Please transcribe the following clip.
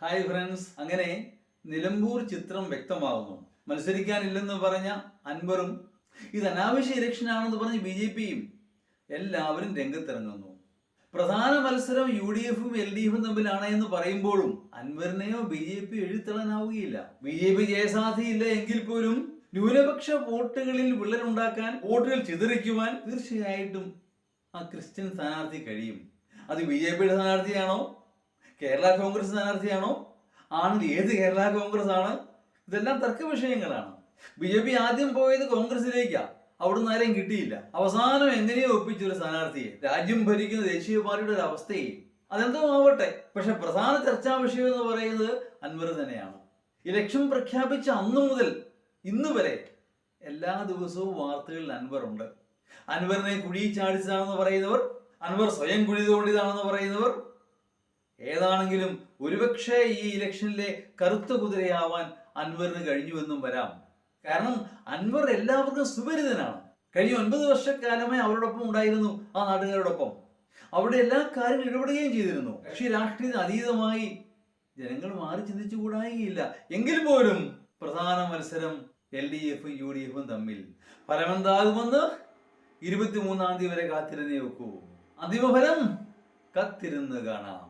Hi friends, അങ്ങനെ നിലമ്പൂർ ചിത്രം വ്യക്തമാകുന്നു. മത്സരിക്കാനില്ലെന്ന് പറഞ്ഞ അൻവറും ഇത് അനാവശ്യ ഇലക്ഷൻ ആണെന്ന് പറഞ്ഞ് BJPയും എല്ലാവരും രംഗത്തിറങ്ങുന്നു. പ്രധാന മത്സരം UDFും LDFും തമ്മിലാണ് എന്ന് പറയുമ്പോഴും അൻവറിനെയോ BJP എഴുത്തള്ളാനാവുകയില്ല. BJP ജയസാധ്യയില്ല എങ്കിൽ പോലും ന്യൂനപക്ഷ വോട്ടുകളിൽ വിള്ളലുണ്ടാക്കാൻ, വോട്ടുകൾ ചിതറിക്കുവാൻ തീർച്ചയായിട്ടും ആ ക്രിസ്ത്യൻ സ്ഥാനാർത്ഥി കഴിയും. അത് BJPയുടെ സ്ഥാനാർത്ഥിയാണോ, കേരള കോൺഗ്രസ് സ്ഥാനാർത്ഥിയാണോ, ആണെങ്കിൽ ഏത് കേരള കോൺഗ്രസ് ആണ്? ഇതെല്ലാം തർക്ക വിഷയങ്ങളാണ്. BJP ആദ്യം പോയത് കോൺഗ്രസിലേക്കാ, അവിടുന്ന് ആരെയും കിട്ടിയില്ല. അവസാനം എങ്ങനെയോ ഒപ്പിച്ചൊരു സ്ഥാനാർത്ഥിയെ, രാജ്യം ഭരിക്കുന്ന ദേശീയ പാർട്ടിയുടെ ഒരു അവസ്ഥയെ. അതെന്തോ ആവട്ടെ, പക്ഷെ പ്രധാന ചർച്ചാ വിഷയം എന്ന് പറയുന്നത് അൻവർ തന്നെയാണ്. ഇലക്ഷൻ പ്രഖ്യാപിച്ച അന്നു മുതൽ ഇന്ന് വരെ എല്ലാ ദിവസവും വാർത്തകളിൽ അൻവർ ഉണ്ട്. അൻവറിനെ കുഴി ചാടിച്ചതാണെന്ന് പറയുന്നവർ, അൻവർ സ്വയം കുഴി തോണ്ടിയതാണെന്ന് പറയുന്നവർ, ഏതാണെങ്കിലും ഒരുപക്ഷെ ഈ ഇലക്ഷനിലെ കറുത്ത കുതിരയാവാൻ അൻവറിന് കഴിഞ്ഞുവെന്നും വരാം. കാരണം അൻവർ എല്ലാവർക്കും സുപരിതനാണ്. കഴിഞ്ഞ 9 വർഷക്കാലമായി അവരോടൊപ്പം ഉണ്ടായിരുന്നു, ആ നാട്ടുകാരോടൊപ്പം. അവിടെ എല്ലാ കാര്യങ്ങളും ഇടപെടുകയും ചെയ്തിരുന്നു. പക്ഷേ രാഷ്ട്രീയത്തിന് അതീതമായി ജനങ്ങൾ മാറി ചിന്തിച്ചുകൂടായില്ല. എങ്കിൽ പോലും പ്രധാന മത്സരം LDFും UDFും തമ്മിൽ. ഫലമെന്താകുമെന്ന് 23-ാം തീയതി വരെ കാത്തിരുന്നേ വെക്കൂ. അന്തിമഫലം കത്തിരുന്ന് കാണാം.